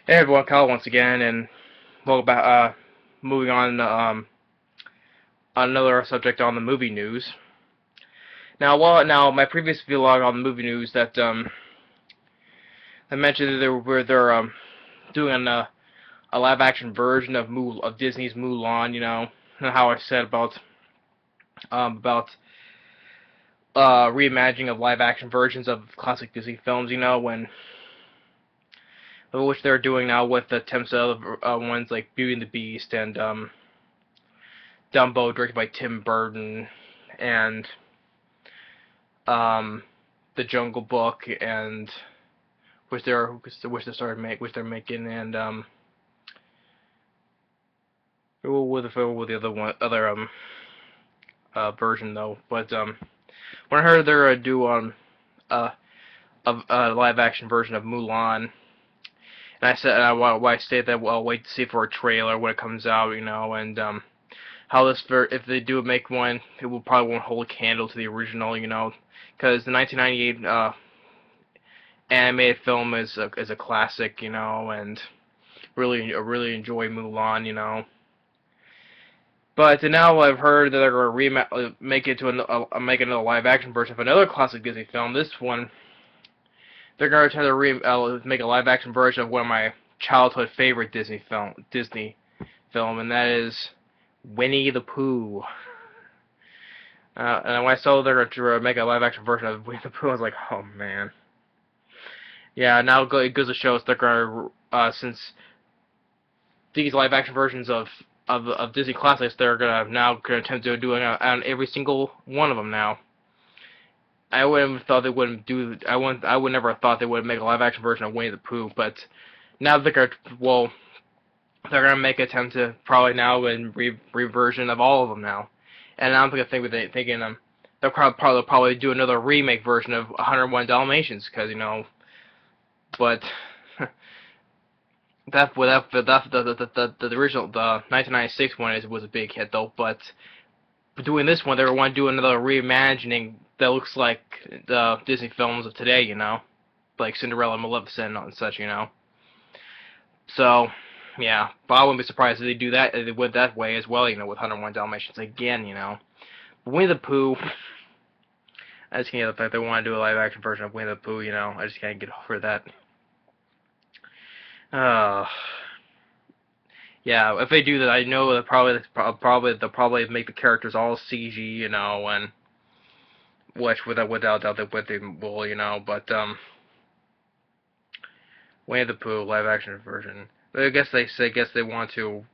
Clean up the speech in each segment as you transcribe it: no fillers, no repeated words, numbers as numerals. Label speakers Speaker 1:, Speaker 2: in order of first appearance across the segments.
Speaker 1: Hey everyone, Kyle once again, and welcome back. Moving on another subject on the movie news. Now my previous vlog on the movie news that I mentioned that they're doing a live action version of Disney's Mulan. And how I said about reimagining of live action versions of classic Disney films. Which they're doing now with attempts of ones like Beauty and the Beast and Dumbo, directed by Tim Burton, and The Jungle Book, and which they're making, and with the version though. But when I heard they're do a live action version of Mulan, and I said I stated that I'll wait to see for a trailer when it comes out, and how if they do make one, it will probably won't hold a candle to the original, because the 1998 animated film is a classic, and really enjoy Mulan. But now I've heard that they're going to make make another live action version of another classic Disney film. This one, they're going to try to make a live action version of one of my childhood favorite Disney film, and that is Winnie the Pooh. And when I saw they're going to make a live action version of Winnie the Pooh, I was like, oh man. Yeah, now it goes to show us they're going to, since these live action versions of Disney classics, they're now going to attempt to do it on every single one of them now. I would have thought they wouldn't do. I would never have thought they would make a live action version of Winnie the Pooh, but now they're gonna make an attempt to probably now in reversion of all of them now, and I'm thinking they'll probably do another remake version of 101 Dalmatians, because but the original, the 1996 one was a big hit though, but doing this one, they want to do another reimagining that looks like the Disney films of today, like Cinderella, Maleficent, and such, So, yeah, but I wouldn't be surprised if they do that, if they went that way as well, with 101 Dalmatians again, But Winnie the Pooh, I just can't get the fact they want to do a live action version of Winnie the Pooh, I just can't get over that. Yeah, if they do that, I know that they'll probably make the characters all CG, and which without doubt they will, but Winnie the Pooh live action version. I guess they want to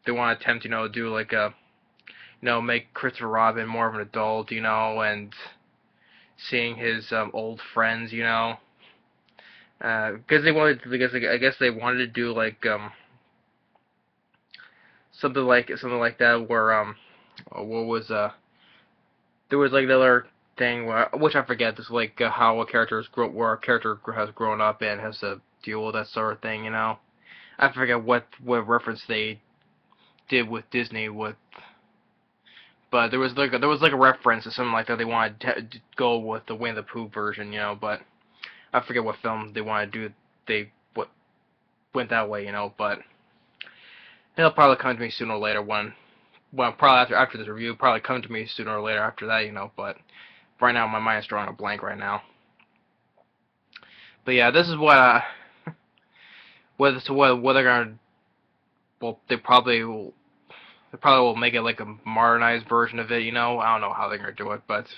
Speaker 1: attempt, do like a make Christopher Robin more of an adult, and seeing his old friends, because I guess they wanted to do like something like that where what was there was like another thing which I forget, this like how a character has grown up and has to deal with that sort of thing, I forget what reference they did with Disney but there was like a reference to something like that they wanted to go with the Winnie the Pooh version, but I forget what film they wanted to do. They went that way, but it'll probably come to me sooner or later probably after this review, probably come to me sooner or later after that, but right now my mind is drawing a blank right now. But yeah, this is what what they're gonna, well, they probably will make it like a modernized version of it, I don't know how they're gonna do it, but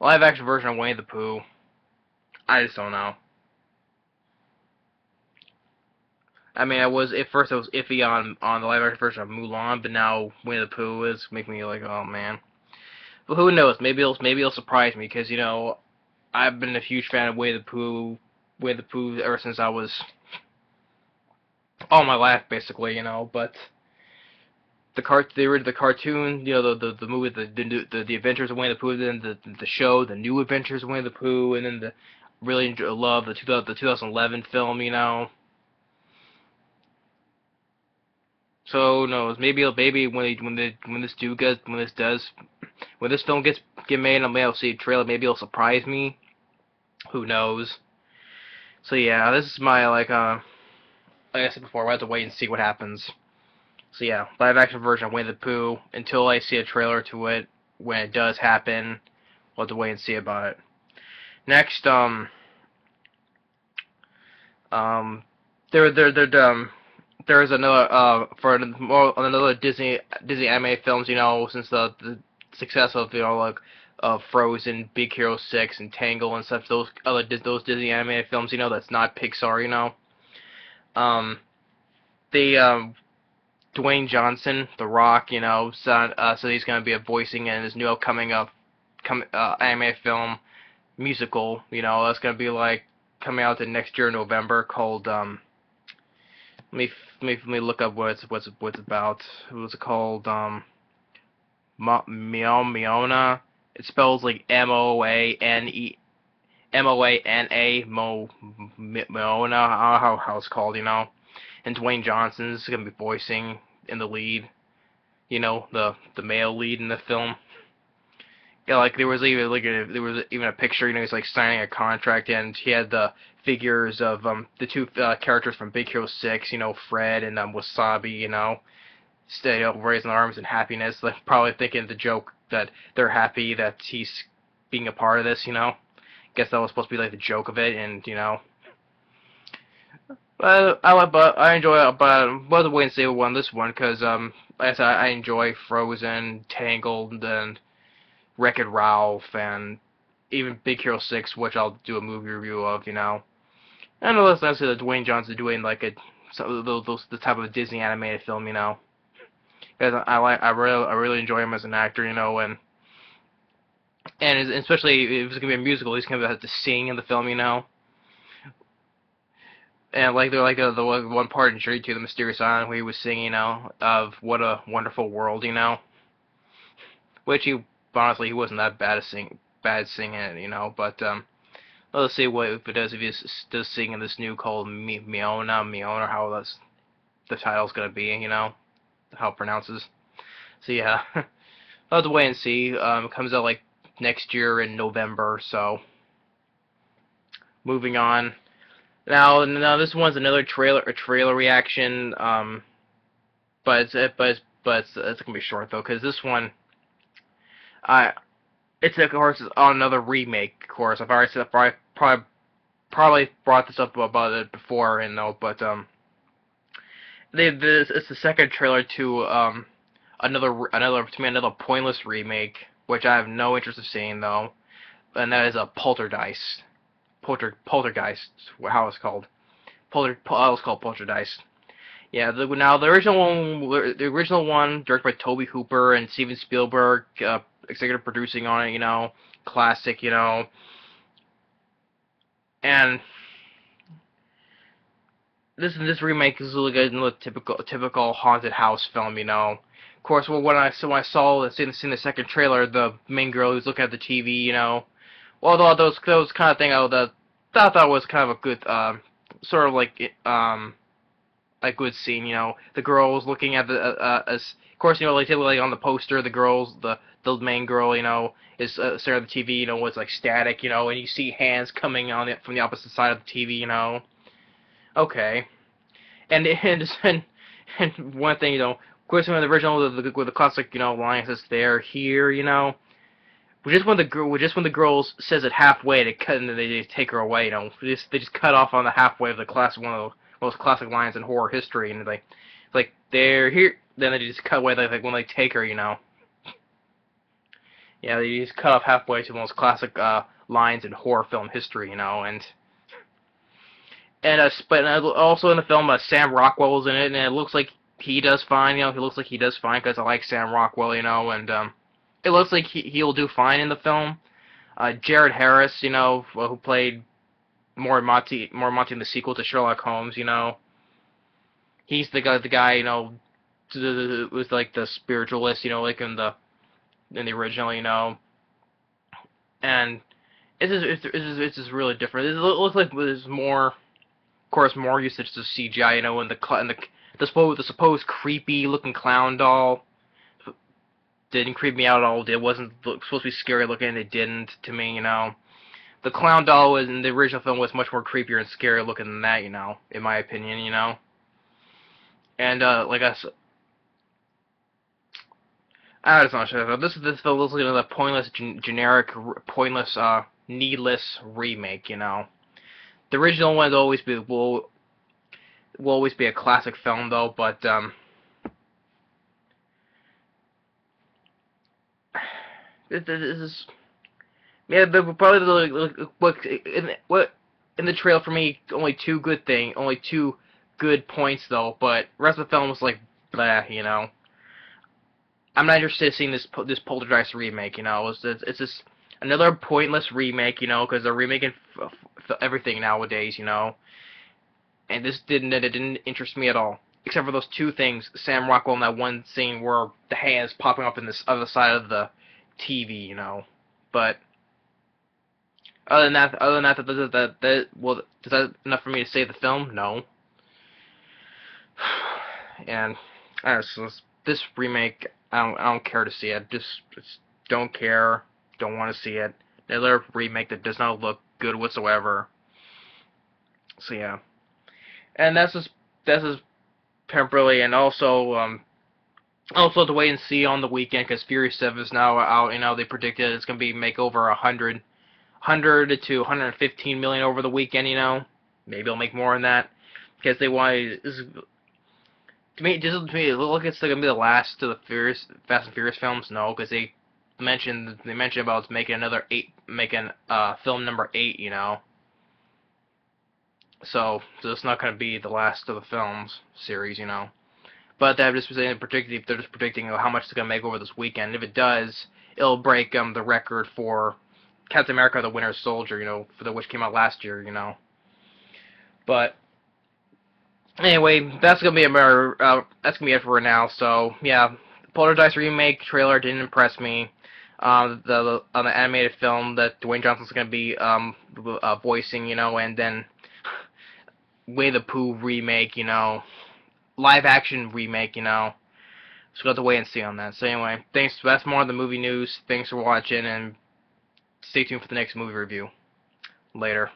Speaker 1: a live action version of Winnie the Pooh, I just don't know. I mean, at first I was iffy on the live action version of Mulan, but now Winnie the Pooh is making me like, oh man. But who knows? Maybe it'll surprise me, because I've been a huge fan of Winnie the Pooh ever since I was all my life, basically, But the cartoon, the movie, the Adventures of Winnie the Pooh, then the show, the New Adventures of Winnie the Pooh, and then really love the 2011 film, So who knows? Maybe when this film get made, I'll see a trailer. Maybe it'll surprise me. Who knows? So yeah, this is my like I said before, we'll have to wait and see what happens. So yeah, live action version of Winnie the Pooh. Until I see a trailer to it, when it does happen, we'll have to wait and see about it. Next, um, there's another for another Disney anime films. Since the success of like Frozen, Big Hero 6, and Tangle and stuff. Those Disney anime films. That's not Pixar. Um, they Dwayne Johnson, The Rock. So he's gonna be voicing in his new upcoming anime film musical. That's gonna be like coming out the next year in November called let me look up what it's about. What's it called? Moana. It spells like Moana. Moana. I don't know how it's called. And Dwayne Johnson's gonna be voicing in the lead. The male lead in the film. Yeah, like there was even a picture. He's like signing a contract, and he had the figures of the two characters from Big Hero 6. Fred and Wasabi. Stay up, raising their arms in happiness. Like probably thinking the joke that they're happy that he's being a part of this. Guess that was supposed to be like the joke of it, and But I enjoy it. But we'll have to wait and see who won this one, because like I said, I enjoy Frozen, Tangled, and Wreck-It Ralph, and even Big Hero 6, which I'll do a movie review of. And it's nice that Dwayne Johnson doing like the type of Disney animated film. Because I really enjoy him as an actor. And especially if it's gonna be a musical, he's gonna have to sing in the film. And like they're like the one part in Journey to the Mysterious Island where he was singing, of What a Wonderful World, which honestly he wasn't that bad singing it, but let's see what if it does if he does sing in this new called Moana, how the title's gonna be, how it pronounces. So yeah, I'll have to wait and see. It comes out like next year in November, so moving on. Now this one's another trailer reaction, but it's gonna be short though, because this one, it's of course on another remake. Of course, I've already said probably brought this up about it before, but it's the second trailer to another pointless remake, which I have no interest in seeing though, and that is a Poltergeist. Poltergeist, how it's called. It's called Poltergeist. Yeah, the original one, directed by Tobe Hooper and Steven Spielberg, executive producing on it. Classic, and this remake is like a typical haunted house film. Of course, when I saw the second trailer, the main girl who's looking at the TV, although those kind of thing, I thought was kind of a good, sort of like a good scene. The girl was looking at of course, like on the poster, the main girl, is staring at the TV. It's like static, and you see hands coming on it from the opposite side of the TV. Okay, and one thing, of course, in the original, with the classic, line says "they're here," Just when the girl says it halfway, they cut and they take her away. They just cut off on the halfway of one of the most classic lines in horror history, and it's like they're here. Then they just cut away, like when they take her. Yeah, they just cut off halfway to the most classic lines in horror film history. But also in the film, Sam Rockwell's in it, and it looks like he does fine. He looks like he does fine because I like Sam Rockwell. And it looks like he'll do fine in the film. Jared Harris, who played Mormonty in the sequel to Sherlock Holmes, he's the guy, was like the spiritualist, like in the original, and it's just really different. It looks like there's more, of course, more usage of CGI, and the supposed creepy looking clown doll didn't creep me out at all. It wasn't supposed to be scary looking. It didn't to me. The clown doll in the original film was much more creepier and scarier looking than that. In my opinion. And like it's not sure. This feels like another pointless, generic, pointless, needless remake. You know, the original one will always be a classic film though. But this is yeah. Probably in the trailer for me only two good points though. But the rest of the film was like blah. You know. I'm not interested in seeing this Poltergeist remake. You know, it's just another pointless remake. You know, because they're remaking everything nowadays. You know, and it didn't interest me at all, except for those two things: Sam Rockwell in that one scene where the hands popping up in this other side of the TV. You know, but other than well, is that enough for me to say the film? No. And this remake, I don't care to see it. Just don't care. Don't want to see it. Another remake that does not look good whatsoever. So yeah, and that's just temporarily, and also to wait and see on the weekend because Fury 7 is now out. You know, they predicted it's gonna be make over 100 to 115 million over the weekend. You know, maybe it'll make more than that because they want. To me, it looks like it's gonna be the last of the Fast and Furious films. No, because they mentioned about making film number 8. You know, so it's not gonna be the last of the films series. You know, but they're just predicting how much it's gonna make over this weekend. If it does, it'll break the record for Captain America: The Winter Soldier. You know, which came out last year. You know, but. Anyway, that's gonna be it for now. So yeah, Poltergeist remake trailer didn't impress me. The animated film that Dwayne Johnson's gonna be voicing, you know, and then Winnie the Pooh remake, you know, live action remake, you know. So we'll have to wait and see on that. So anyway, thanks. That's more of the movie news. Thanks for watching, and stay tuned for the next movie review. Later.